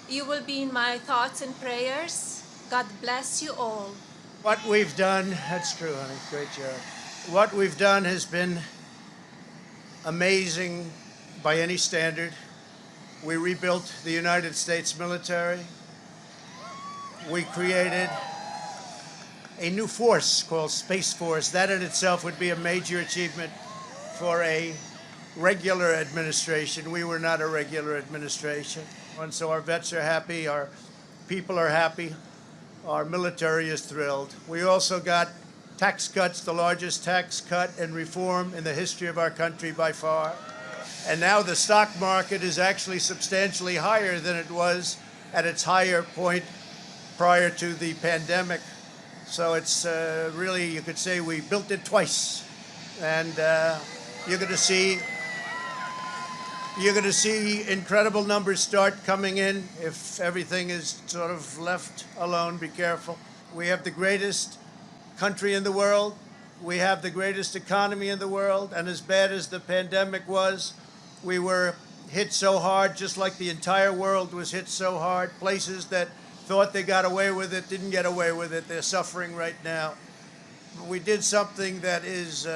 You will be in my thoughts and prayers. God bless you all. What we've done, that's true, honey, great job. What we've done has been amazing by any standard. We rebuilt the United States military. We created a new force called Space Force. That in itself would be a major achievement for a regular administration. We were not a regular administration. And so our vets are happy, our people are happy, our military is thrilled. We also got tax cuts, the largest tax cut and reform in the history of our country by far. And now the stock market is actually substantially higher than it was at its higher point prior to the pandemic. So it's really, you could say we built it twice. And you're going to see incredible numbers start coming in if everything is sort of left alone. Be careful. We have the greatest country in the world. We have the greatest economy in the world. And as bad as the pandemic was, we were hit so hard, just like the entire world was hit so hard. Places that thought they got away with it didn't get away with it. They're suffering right now. We did something that is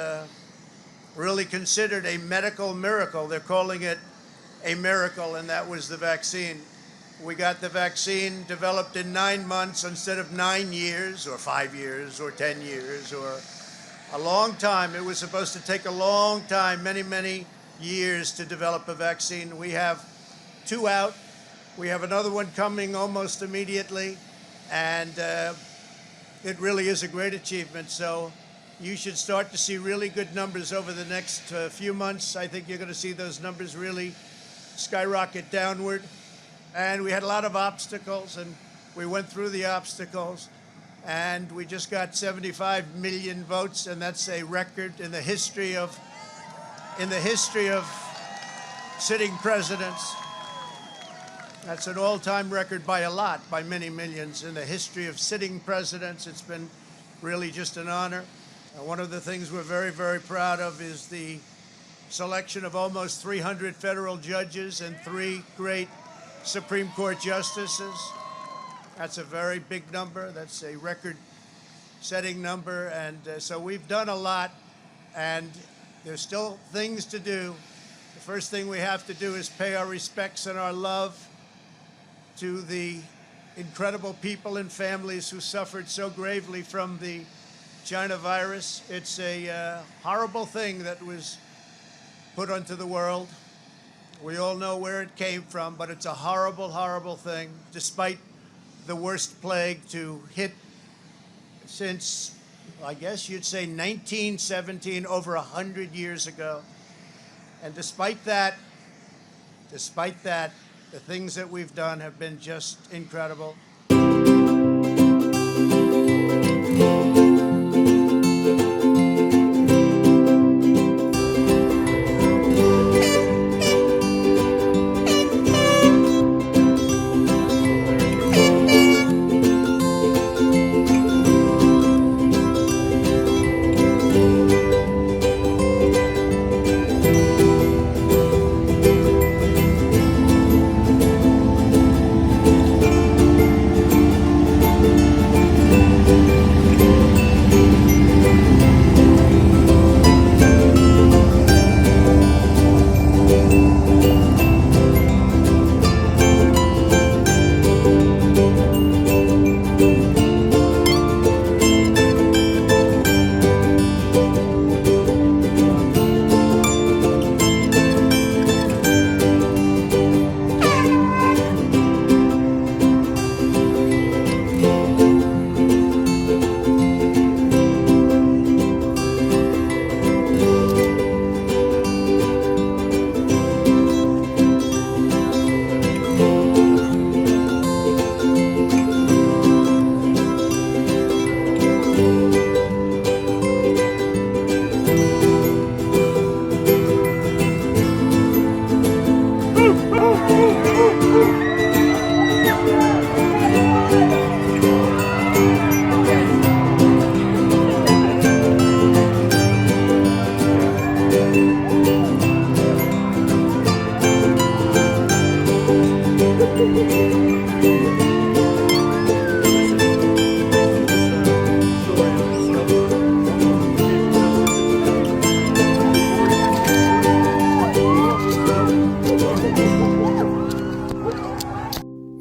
really considered a medical miracle. They're calling it a miracle, and that was the vaccine. We got the vaccine developed in 9 months instead of 9 years or 5 years or 10 years or a long time. It was supposed to take a long time, many, many years to develop a vaccine. We have 2 out. We have another one coming almost immediately, and it really is a great achievement. So you should start to see really good numbers over the next few months. I think you're going to see those numbers really skyrocket downward. And we had a lot of obstacles, and we went through the obstacles, and we just got 75 million votes, and that's a record in the history of sitting presidents. That's an all-time record by a lot, by many millions. In the history of sitting presidents, it's been really just an honor. One of the things we're very, very proud of is the selection of almost 300 federal judges and 3 great Supreme Court justices. That's a very big number. That's a record-setting number. And so we've done a lot, and there's still things to do. The first thing we have to do is pay our respects and our love to the incredible people and families who suffered so gravely from the China virus. It's a horrible thing that was put onto the world. We all know where it came from, but it's a horrible, horrible thing, despite the worst plague to hit since, I guess you'd say 1917, over 100 years ago. And despite that, the things that we've done have been just incredible.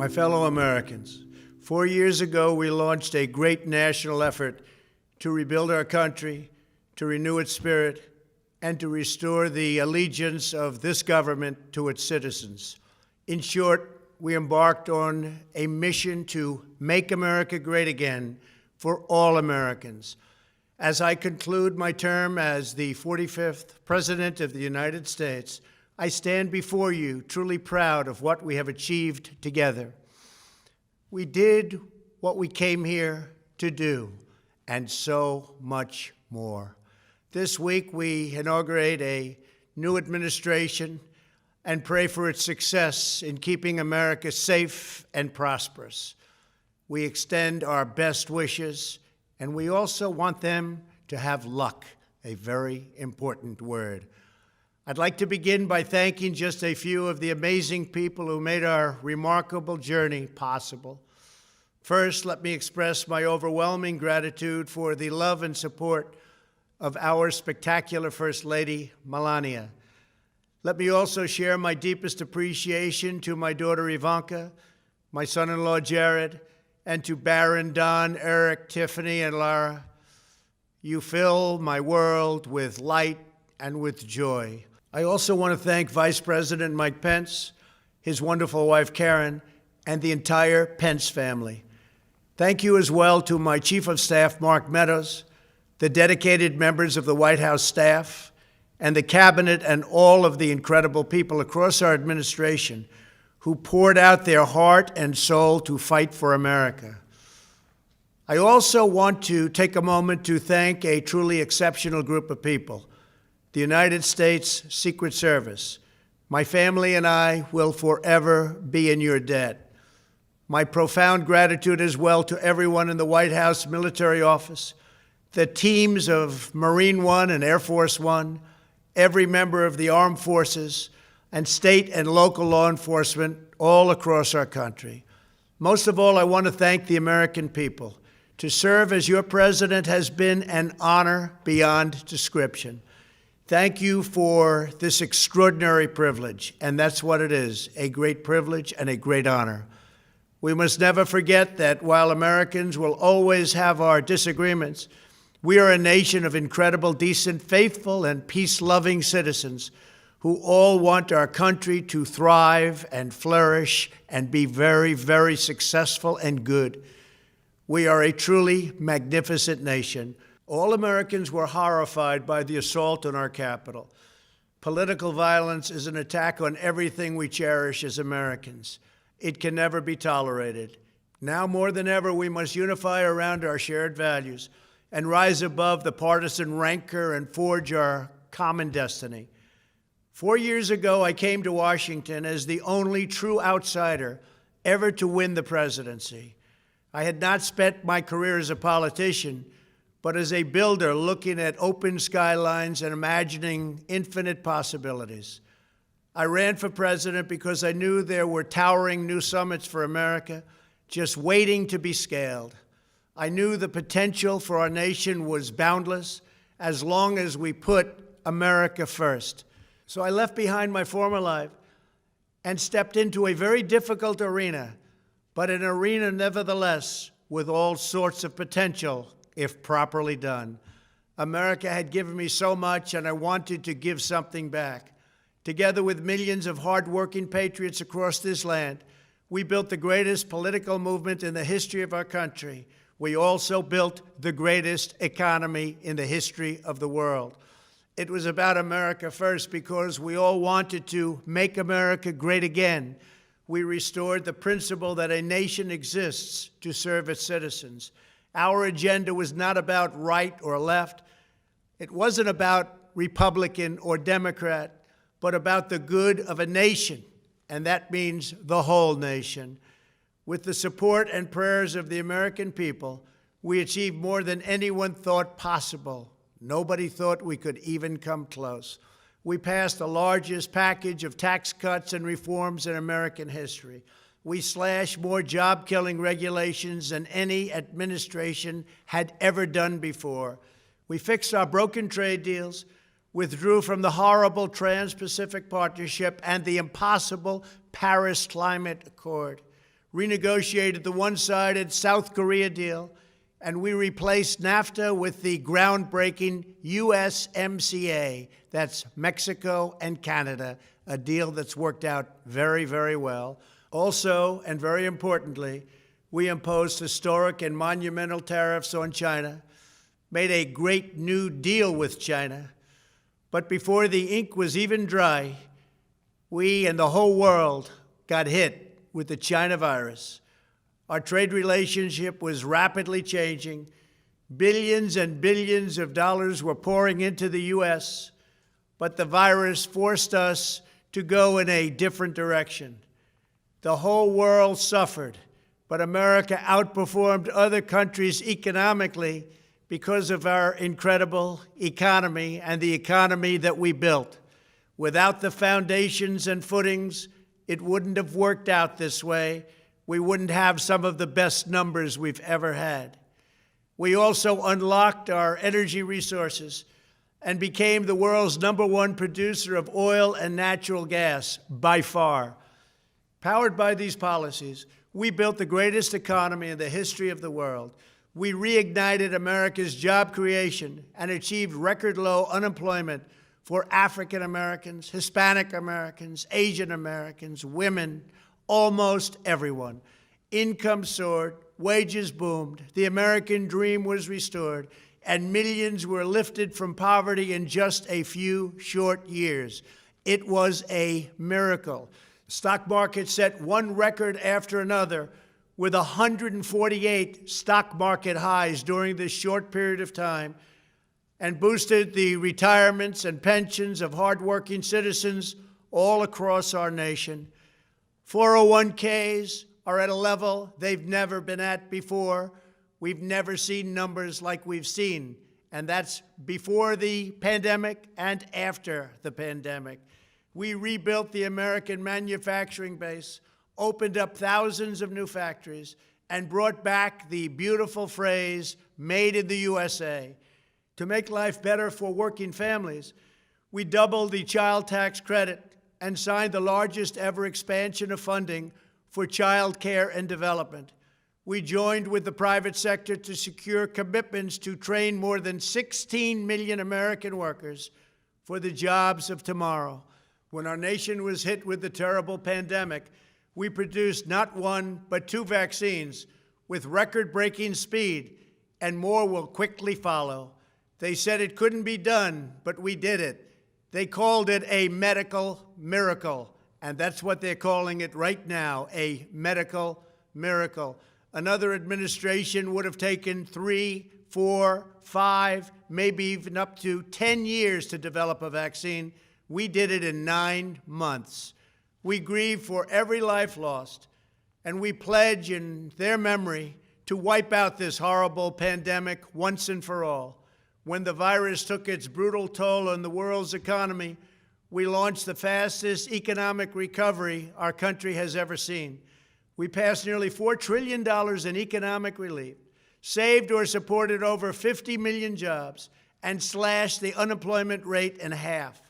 My fellow Americans, 4 years ago, we launched a great national effort to rebuild our country, to renew its spirit, and to restore the allegiance of this government to its citizens. In short, we embarked on a mission to make America great again for all Americans. As I conclude my term as the 45th President of the United States, I stand before you truly proud of what we have achieved together. We did what we came here to do, and so much more. This week, we inaugurate a new administration and pray for its success in keeping America safe and prosperous. We extend our best wishes, and we also want them to have luck, a very important word. I'd like to begin by thanking just a few of the amazing people who made our remarkable journey possible. First, let me express my overwhelming gratitude for the love and support of our spectacular First Lady, Melania. Let me also share my deepest appreciation to my daughter Ivanka, my son-in-law Jared, and to Barron, Don, Eric, Tiffany, and Lara. You fill my world with light and with joy. I also want to thank Vice President Mike Pence, his wonderful wife Karen, and the entire Pence family. Thank you as well to my Chief of Staff, Mark Meadows, the dedicated members of the White House staff, and the Cabinet, and all of the incredible people across our administration who poured out their heart and soul to fight for America. I also want to take a moment to thank a truly exceptional group of people, the United States Secret Service. My family and I will forever be in your debt. My profound gratitude as well to everyone in the White House Military Office, the teams of Marine One and Air Force One, every member of the armed forces, and state and local law enforcement all across our country. Most of all, I want to thank the American people. To serve as your president has been an honor beyond description. Thank you for this extraordinary privilege, and that's what it is, a great privilege and a great honor. We must never forget that while Americans will always have our disagreements, we are a nation of incredible, decent, faithful, and peace-loving citizens who all want our country to thrive and flourish and be very, very successful and good. We are a truly magnificent nation. All Americans were horrified by the assault on our Capitol. Political violence is an attack on everything we cherish as Americans. It can never be tolerated. Now more than ever, we must unify around our shared values and rise above the partisan rancor and forge our common destiny. 4 years ago, I came to Washington as the only true outsider ever to win the presidency. I had not spent my career as a politician, but as a builder looking at open skylines and imagining infinite possibilities. I ran for president because I knew there were towering new summits for America just waiting to be scaled. I knew the potential for our nation was boundless as long as we put America first. So I left behind my former life and stepped into a very difficult arena, but an arena nevertheless with all sorts of potential if properly done. America had given me so much, and I wanted to give something back. Together with millions of hardworking patriots across this land, we built the greatest political movement in the history of our country. We also built the greatest economy in the history of the world. It was about America first because we all wanted to make America great again. We restored the principle that a nation exists to serve its citizens. Our agenda was not about right or left. It wasn't about Republican or Democrat, but about the good of a nation, and that means the whole nation. With the support and prayers of the American people, we achieved more than anyone thought possible. Nobody thought we could even come close. We passed the largest package of tax cuts and reforms in American history. We slashed more job-killing regulations than any administration had ever done before. We fixed our broken trade deals, withdrew from the horrible Trans-Pacific Partnership and the impossible Paris Climate Accord, renegotiated the one-sided South Korea deal, and we replaced NAFTA with the groundbreaking USMCA. That's Mexico and Canada, a deal that's worked out very, very well. Also, and very importantly, we imposed historic and monumental tariffs on China, made a great new deal with China. But before the ink was even dry, we and the whole world got hit with the China virus. Our trade relationship was rapidly changing. Billions and billions of dollars were pouring into the U.S., but the virus forced us to go in a different direction. The whole world suffered, but America outperformed other countries economically because of our incredible economy and the economy that we built. Without the foundations and footings, it wouldn't have worked out this way. We wouldn't have some of the best numbers we've ever had. We also unlocked our energy resources and became the world's #1 producer of oil and natural gas, by far. Powered by these policies, we built the greatest economy in the history of the world. We reignited America's job creation and achieved record low unemployment for African Americans, Hispanic Americans, Asian Americans, women, almost everyone. Income soared, wages boomed, the American dream was restored, and millions were lifted from poverty in just a few short years. It was a miracle. The stock market set one record after another, with 148 stock market highs during this short period of time, and boosted the retirements and pensions of hardworking citizens all across our nation. 401ks are at a level they've never been at before. We've never seen numbers like we've seen, and that's before the pandemic and after the pandemic. We rebuilt the American manufacturing base, opened up thousands of new factories, and brought back the beautiful phrase, "Made in the USA." To make life better for working families, we doubled the child tax credit and signed the largest ever expansion of funding for child care and development. We joined with the private sector to secure commitments to train more than 16 million American workers for the jobs of tomorrow. When our nation was hit with the terrible pandemic, we produced not one, but 2 vaccines with record-breaking speed, and more will quickly follow. They said it couldn't be done, but we did it. They called it a medical miracle, and that's what they're calling it right now, a medical miracle. Another administration would have taken 3, 4, 5, maybe even up to 10 years to develop a vaccine. We did it in 9 months. We grieve for every life lost, and we pledge in their memory to wipe out this horrible pandemic once and for all. When the virus took its brutal toll on the world's economy, we launched the fastest economic recovery our country has ever seen. We passed nearly $4 trillion in economic relief, saved or supported over 50 million jobs, and slashed the unemployment rate in half.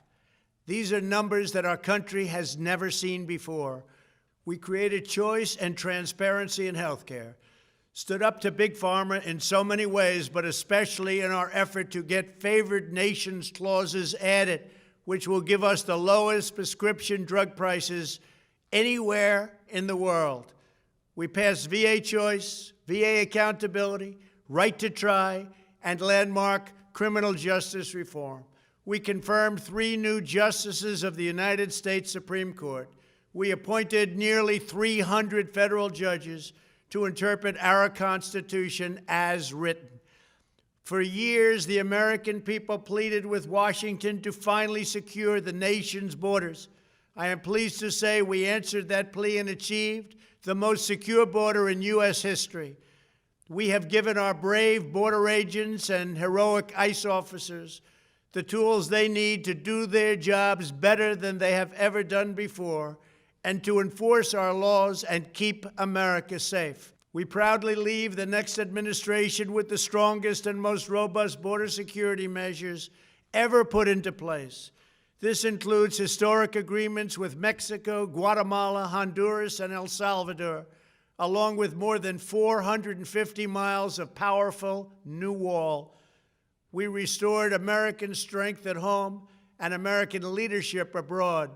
These are numbers that our country has never seen before. We created choice and transparency in healthcare, stood up to Big Pharma in so many ways, but especially in our effort to get favored nations clauses added, which will give us the lowest prescription drug prices anywhere in the world. We passed VA choice, VA accountability, right to try, and landmark criminal justice reform. We confirmed 3 new justices of the United States Supreme Court. We appointed nearly 300 federal judges to interpret our Constitution as written. For years, the American people pleaded with Washington to finally secure the nation's borders. I am pleased to say we answered that plea and achieved the most secure border in U.S. history. We have given our brave border agents and heroic ICE officers the tools they need to do their jobs better than they have ever done before, and to enforce our laws and keep America safe. We proudly leave the next administration with the strongest and most robust border security measures ever put into place. This includes historic agreements with Mexico, Guatemala, Honduras, and El Salvador, along with more than 450 miles of powerful new wall. We restored American strength at home and American leadership abroad.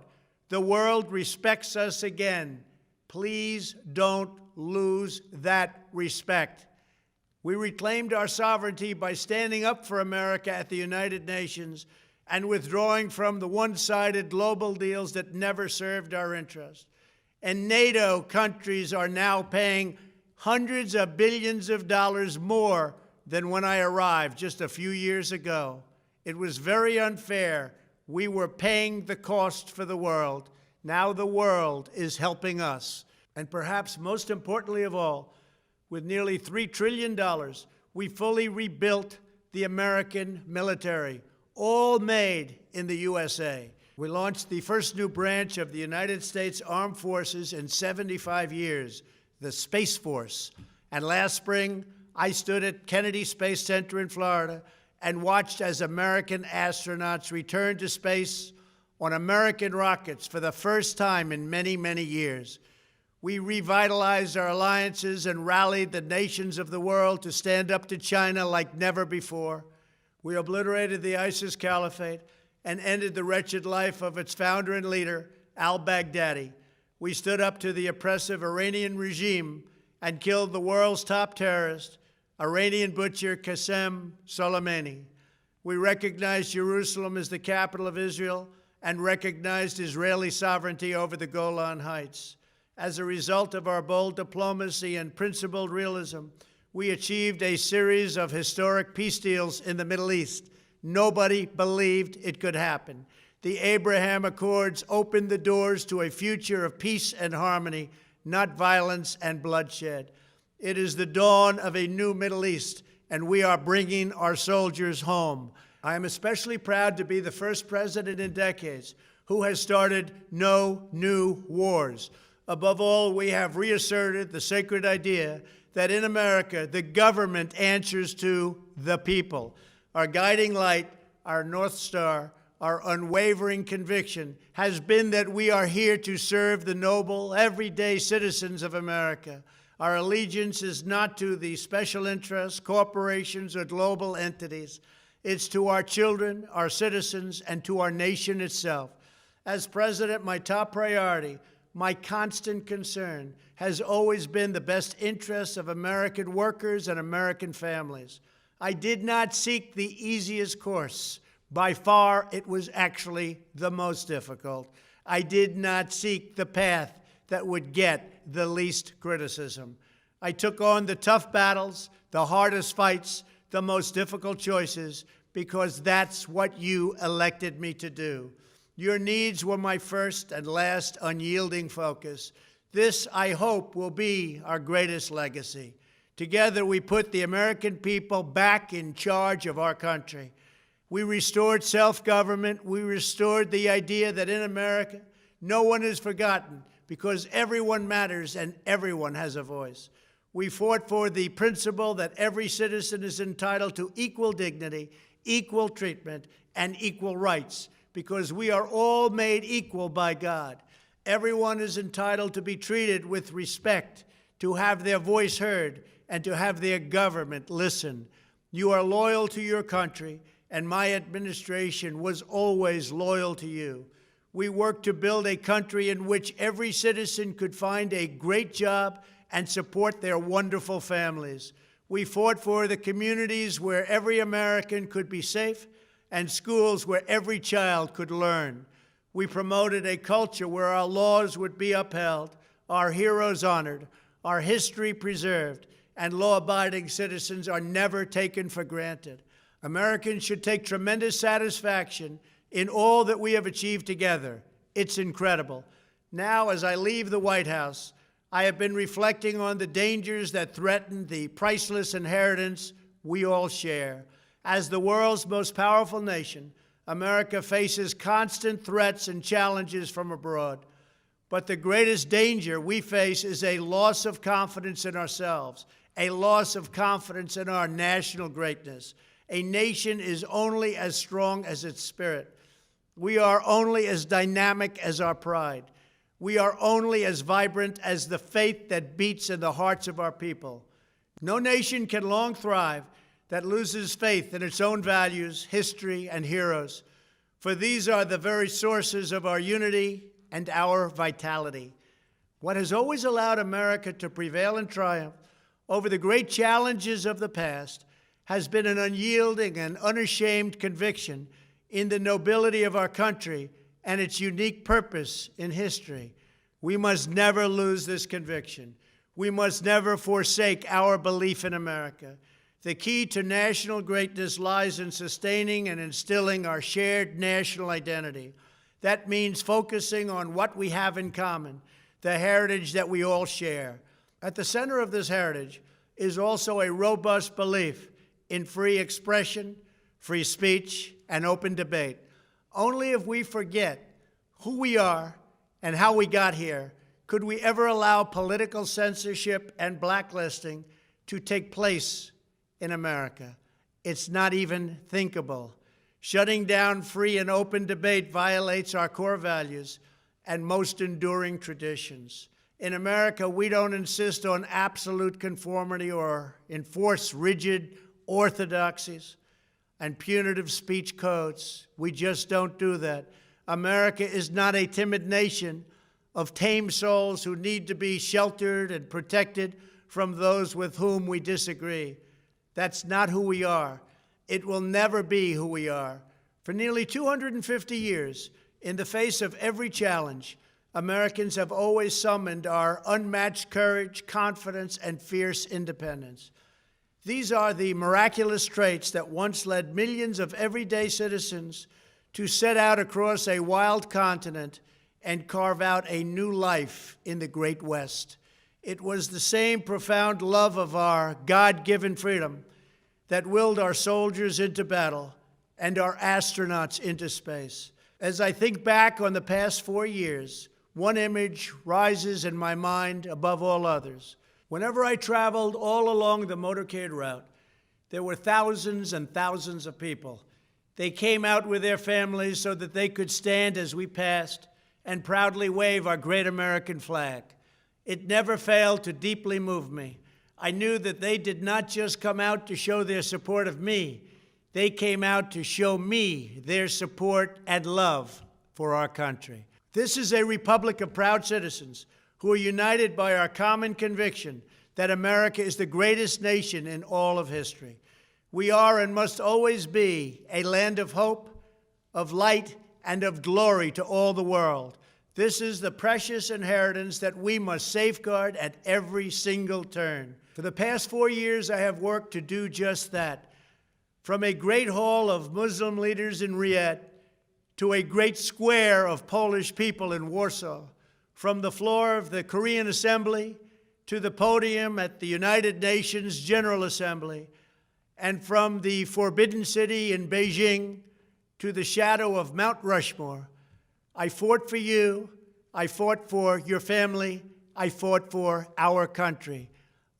The world respects us again. Please don't lose that respect. We reclaimed our sovereignty by standing up for America at the United Nations and withdrawing from the one-sided global deals that never served our interest. And NATO countries are now paying hundreds of billions of dollars more than when I arrived just a few years ago. It was very unfair. We were paying the cost for the world. Now the world is helping us. And perhaps most importantly of all, with nearly $3 trillion, we fully rebuilt the American military, all made in the USA. We launched the first new branch of the United States Armed Forces in 75 years, the Space Force. And last spring, I stood at Kennedy Space Center in Florida and watched as American astronauts returned to space on American rockets for the first time in many, many years. We revitalized our alliances and rallied the nations of the world to stand up to China like never before. We obliterated the ISIS caliphate and ended the wretched life of its founder and leader, al-Baghdadi. We stood up to the oppressive Iranian regime and killed the world's top terrorist, Iranian butcher Qasem Soleimani. We recognized Jerusalem as the capital of Israel and recognized Israeli sovereignty over the Golan Heights. As a result of our bold diplomacy and principled realism, we achieved a series of historic peace deals in the Middle East. Nobody believed it could happen. The Abraham Accords opened the doors to a future of peace and harmony, not violence and bloodshed. It is the dawn of a new Middle East, and we are bringing our soldiers home. I am especially proud to be the first president in decades who has started no new wars. Above all, we have reasserted the sacred idea that in America, the government answers to the people. Our guiding light, our North Star, our unwavering conviction has been that we are here to serve the noble, everyday citizens of America. Our allegiance is not to the special interests, corporations, or global entities. It's to our children, our citizens, and to our nation itself. As president, my top priority, my constant concern, has always been the best interests of American workers and American families. I did not seek the easiest course. By far, it was actually the most difficult. I did not seek the path that would get the least criticism. I took on the tough battles, the hardest fights, the most difficult choices, because that's what you elected me to do. Your needs were my first and last unyielding focus. This, I hope, will be our greatest legacy. Together, we put the American people back in charge of our country. We restored self-government. We restored the idea that in America, no one is forgotten because everyone matters and everyone has a voice. We fought for the principle that every citizen is entitled to equal dignity, equal treatment, and equal rights because we are all made equal by God. Everyone is entitled to be treated with respect, to have their voice heard, and to have their government listen. You are loyal to your country, and my administration was always loyal to you. We worked to build a country in which every citizen could find a great job and support their wonderful families. We fought for the communities where every American could be safe and schools where every child could learn. We promoted a culture where our laws would be upheld, our heroes honored, our history preserved, and law-abiding citizens are never taken for granted. Americans should take tremendous satisfaction in all that we have achieved together. It's incredible. Now, as I leave the White House, I have been reflecting on the dangers that threaten the priceless inheritance we all share. As the world's most powerful nation, America faces constant threats and challenges from abroad. But the greatest danger we face is a loss of confidence in ourselves, a loss of confidence in our national greatness. A nation is only as strong as its spirit. We are only as dynamic as our pride. We are only as vibrant as the faith that beats in the hearts of our people. No nation can long thrive that loses faith in its own values, history, and heroes, for these are the very sources of our unity and our vitality. What has always allowed America to prevail and triumph over the great challenges of the past has been an unyielding and unashamed conviction in the nobility of our country and its unique purpose in history. We must never lose this conviction. We must never forsake our belief in America. The key to national greatness lies in sustaining and instilling our shared national identity. That means focusing on what we have in common, the heritage that we all share. At the center of this heritage is also a robust belief in free expression, free speech, and open debate. Only if we forget who we are and how we got here could we ever allow political censorship and blacklisting to take place in America. It's not even thinkable. Shutting down free and open debate violates our core values and most enduring traditions. In America, we don't insist on absolute conformity or enforce rigid orthodoxies and punitive speech codes. We just don't do that. America is not a timid nation of tame souls who need to be sheltered and protected from those with whom we disagree. That's not who we are. It will never be who we are. For nearly 250 years, in the face of every challenge, Americans have always summoned our unmatched courage, confidence, and fierce independence. These are the miraculous traits that once led millions of everyday citizens to set out across a wild continent and carve out a new life in the Great West. It was the same profound love of our God-given freedom that willed our soldiers into battle and our astronauts into space. As I think back on the past 4 years, one image rises in my mind above all others. Whenever I traveled all along the motorcade route, there were thousands and thousands of people. They came out with their families so that they could stand as we passed and proudly wave our great American flag. It never failed to deeply move me. I knew that they did not just come out to show their support of me. They came out to show me their support and love for our country. This is a republic of proud citizens who are united by our common conviction that America is the greatest nation in all of history. We are and must always be a land of hope, of light, and of glory to all the world. This is the precious inheritance that we must safeguard at every single turn. For the past 4 years, I have worked to do just that. From a great hall of Muslim leaders in Riyadh to a great square of Polish people in Warsaw, from the floor of the Korean Assembly to the podium at the United Nations General Assembly, and from the Forbidden City in Beijing to the shadow of Mount Rushmore, I fought for you, I fought for your family, I fought for our country.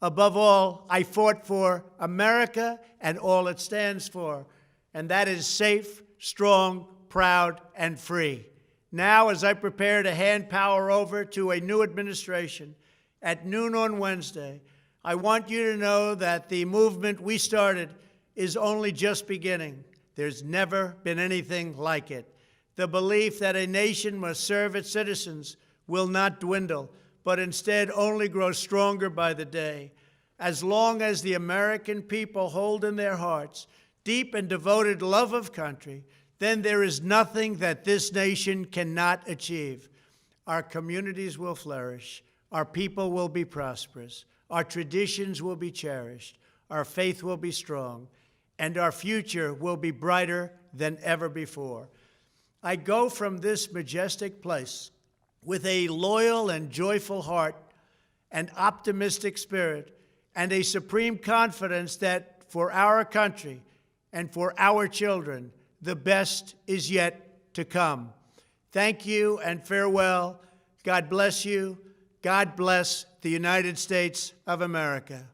Above all, I fought for America and all it stands for, and that is safe, strong, proud, and free. Now, as I prepare to hand power over to a new administration at noon on Wednesday, I want you to know that the movement we started is only just beginning. There's never been anything like it. The belief that a nation must serve its citizens will not dwindle, but instead only grow stronger by the day. As long as the American people hold in their hearts deep and devoted love of country, then there is nothing that this nation cannot achieve. Our communities will flourish, our people will be prosperous, our traditions will be cherished, our faith will be strong, and our future will be brighter than ever before. I go from this majestic place with a loyal and joyful heart, an optimistic spirit, and a supreme confidence that for our country and for our children, the best is yet to come. Thank you and farewell. God bless you. God bless the United States of America.